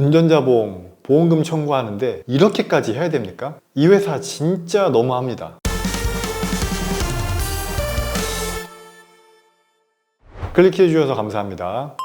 운전자 보험금 청구하는데 이렇게까지 해야 됩니까? 이 회사 진짜 너무합니다. 클릭해 주셔서 감사합니다.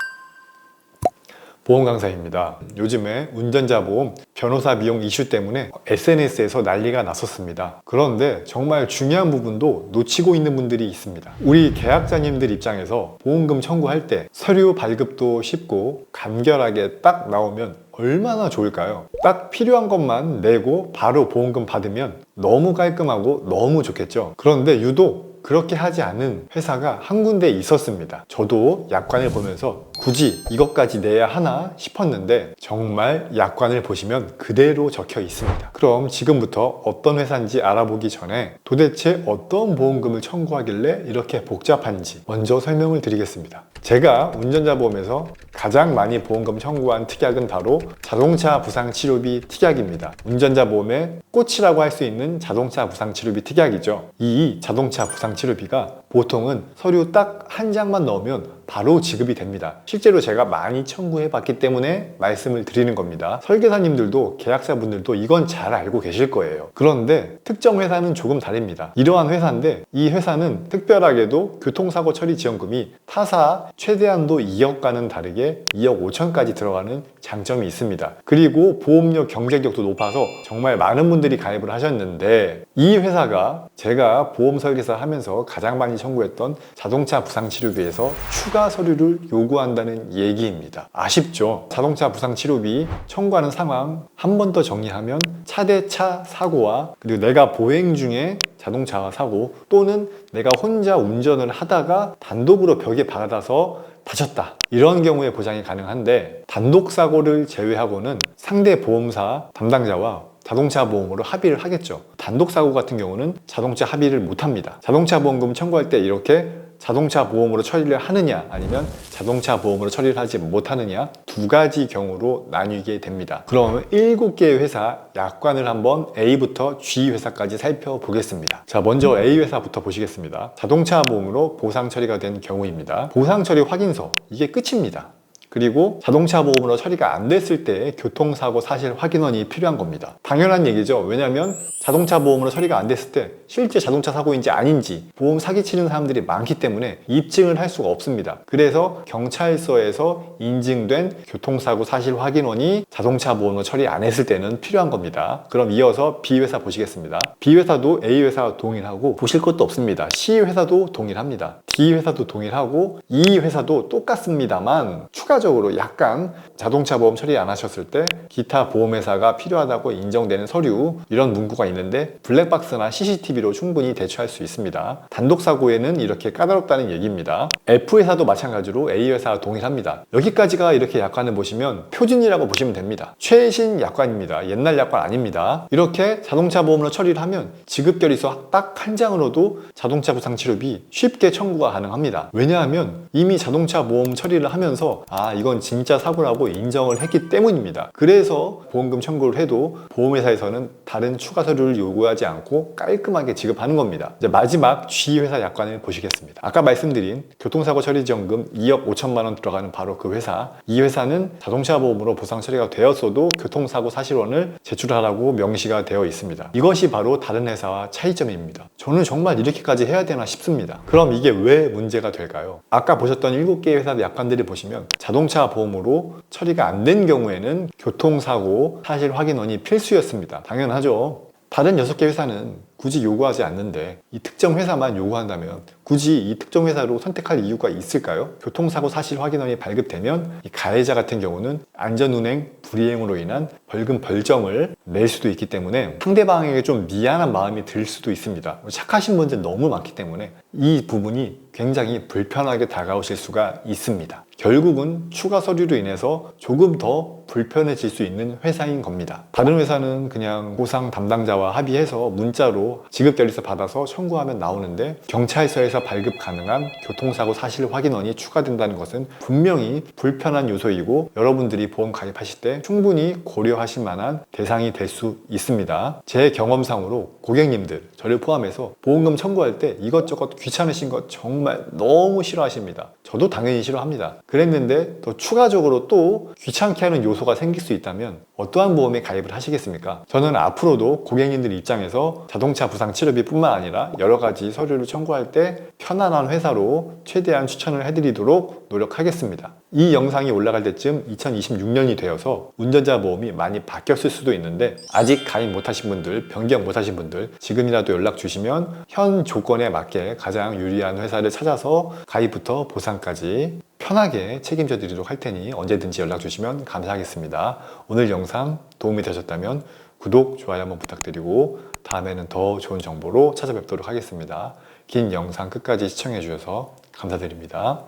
보험 강사입니다. 요즘에 운전자 보험, 변호사 비용 이슈 때문에 SNS에서 난리가 났었습니다. 그런데 정말 중요한 부분도 놓치고 있는 분들이 있습니다. 우리 계약자님들 입장에서 보험금 청구할 때 서류 발급도 쉽고 간결하게 딱 나오면 얼마나 좋을까요? 딱 필요한 것만 내고 바로 보험금 받으면 너무 깔끔하고 너무 좋겠죠. 그런데 유독 그렇게 하지 않은 회사가 한 군데 있었습니다. 저도 약관을 보면서 굳이 이것까지 내야 하나 싶었는데 정말 약관을 보시면 그대로 적혀 있습니다. 그럼 지금부터 어떤 회사인지 알아보기 전에 도대체 어떤 보험금을 청구하길래 이렇게 복잡한지 먼저 설명을 드리겠습니다. 제가 운전자 보험에서 가장 많이 보험금 청구한 특약은 바로 자동차 부상치료비 특약입니다. 운전자 보험의 꽃이라고 할 수 있는 자동차 부상치료비 특약이죠. 이 자동차 부상치료비가 보통은 서류 딱 한 장만 넣으면 바로 지급이 됩니다. 실제로 제가 많이 청구해 봤기 때문에 말씀을 드리는 겁니다. 설계사님들도 계약사분들도 이건 잘 알고 계실 거예요. 그런데 특정 회사는 조금 다릅니다. 이러한 회사인데 이 회사는 특별하게도 교통사고 처리 지원금이 타사 최대한도 2억과는 다르게 2억 5천까지 들어가는 장점이 있습니다. 그리고 보험료 경쟁력도 높아서 정말 많은 분들이 가입을 하셨는데 이 회사가 제가 보험 설계사 하면서 가장 많이 청구했던 자동차 부상치료비에서 추가 서류를 요구한다는 얘기입니다. 아쉽죠? 자동차 부상치료비 청구하는 상황 한 번 더 정리하면 차 대 차 사고와 그리고 내가 보행 중에 자동차 사고 또는 내가 혼자 운전을 하다가 단독으로 벽에 박아서 다쳤다. 이런 경우에 보장이 가능한데 단독 사고를 제외하고는 상대 보험사 담당자와 자동차 보험으로 합의를 하겠죠. 단독 사고 같은 경우는 자동차 합의를 못합니다. 자동차 보험금 청구할 때 이렇게 자동차 보험으로 처리를 하느냐 아니면 자동차 보험으로 처리를 하지 못하느냐 두 가지 경우로 나뉘게 됩니다. 그럼 7개의 회사 약관을 한번 A부터 G 회사까지 살펴보겠습니다. 자, 먼저 A 회사부터 보시겠습니다. 자동차 보험으로 보상 처리가 된 경우입니다. 보상 처리 확인서 이게 끝입니다. 그리고 자동차 보험으로 처리가 안 됐을 때 교통사고 사실 확인원이 필요한 겁니다. 당연한 얘기죠. 왜냐하면 자동차 보험으로 처리가 안 됐을 때 실제 자동차 사고인지 아닌지 보험 사기치는 사람들이 많기 때문에 입증을 할 수가 없습니다. 그래서 경찰서에서 인증된 교통사고 사실 확인원이 자동차 보험으로 처리 안 했을 때는 필요한 겁니다. 그럼 이어서 B 회사 보시겠습니다. B 회사도 A 회사와 동일하고 보실 것도 없습니다. C 회사도 동일합니다. D 회사도 동일하고 E 회사도 똑같습니다만 추가적으로 약간 자동차 보험 처리 안 하셨을 때 기타 보험회사가 필요하다고 인정되는 서류 이런 문구가 있는데 블랙박스나 CCTV로 충분히 대처할 수 있습니다. 단독 사고에는 이렇게 까다롭다는 얘기입니다. F 회사도 마찬가지로 A 회사와 동일합니다. 여기까지가 이렇게 약관을 보시면 표준이라고 보시면 됩니다. 최신 약관입니다. 옛날 약관 아닙니다. 이렇게 자동차 보험으로 처리를 하면 지급결의서 딱 한 장으로도 자동차 부상치료비 쉽게 청구가 가능합니다. 왜냐하면 이미 자동차 보험 처리를 하면서 이건 진짜 사고라고 인정을 했기 때문입니다. 그래서 보험금 청구를 해도 보험회사에서는 다른 추가 서류를 요구하지 않고 깔끔하게 지급하는 겁니다. 이제 마지막 G 회사 약관을 보시겠습니다. 아까 말씀드린 교통사고 처리 지원금 2억 5천만 원 들어가는 바로 그 회사. 이 회사는 자동차 보험으로 보상 처리가 되었어도 교통사고 사실원을 제출하라고 명시가 되어 있습니다. 이것이 바로 다른 회사와 차이점입니다. 저는 정말 이렇게까지 해야 되나 싶습니다. 그럼 이게 왜 문제가 될까요? 아까 보셨던 7개의 회사 약관들을 보시면 자동차 보험으로 처리가 안 된 경우에는 교통사고 사실 확인원이 필수였습니다. 당연하죠. 다른 6개 회사는 굳이 요구하지 않는데 이 특정 회사만 요구한다면 굳이 이 특정 회사로 선택할 이유가 있을까요? 교통사고 사실 확인원이 발급되면 이 가해자 같은 경우는 안전운행 불이행으로 인한 벌금 벌점을 낼 수도 있기 때문에 상대방에게 좀 미안한 마음이 들 수도 있습니다. 착하신 분들 너무 많기 때문에 이 부분이 굉장히 불편하게 다가오실 수가 있습니다. 결국은 추가 서류로 인해서 조금 더 불편해질 수 있는 회사인 겁니다. 다른 회사는 그냥 보상 담당자와 합의해서 문자로 지급결의서 받아서 청구하면 나오는데 경찰서에서 발급 가능한 교통사고 사실 확인원이 추가된다는 것은 분명히 불편한 요소이고 여러분들이 보험 가입하실 때 충분히 고려하실 만한 대상이 될 수 있습니다. 제 경험상으로 고객님들, 저를 포함해서 보험금 청구할 때 이것저것 귀찮으신 거 정말 너무 싫어하십니다. 저도 당연히 싫어합니다. 그랬는데 더 추가적으로 또 귀찮게 하는 요소가 생길 수 있다면 어떠한 보험에 가입을 하시겠습니까? 저는 앞으로도 고객님들 입장에서 자동차 부상 치료비뿐만 아니라 여러 가지 서류를 청구할 때 편안한 회사로 최대한 추천을 해드리도록 노력하겠습니다. 이 영상이 올라갈 때쯤 2026년이 되어서 운전자 보험이 많이 바뀌었을 수도 있는데 아직 가입 못하신 분들, 변경 못하신 분들 지금이라도 연락 주시면 현 조건에 맞게 가장 유리한 회사를 찾아서 가입부터 보상까지 편하게 책임져 드리도록 할 테니 언제든지 연락 주시면 감사하겠습니다. 오늘 영상 도움이 되셨다면 구독, 좋아요 한번 부탁드리고 다음에는 더 좋은 정보로 찾아뵙도록 하겠습니다. 긴 영상 끝까지 시청해 주셔서 감사드립니다.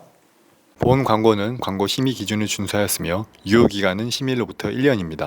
보험 광고는 광고 심의 기준을 준수하였으며 유효기간은 심의일로부터 1년입니다.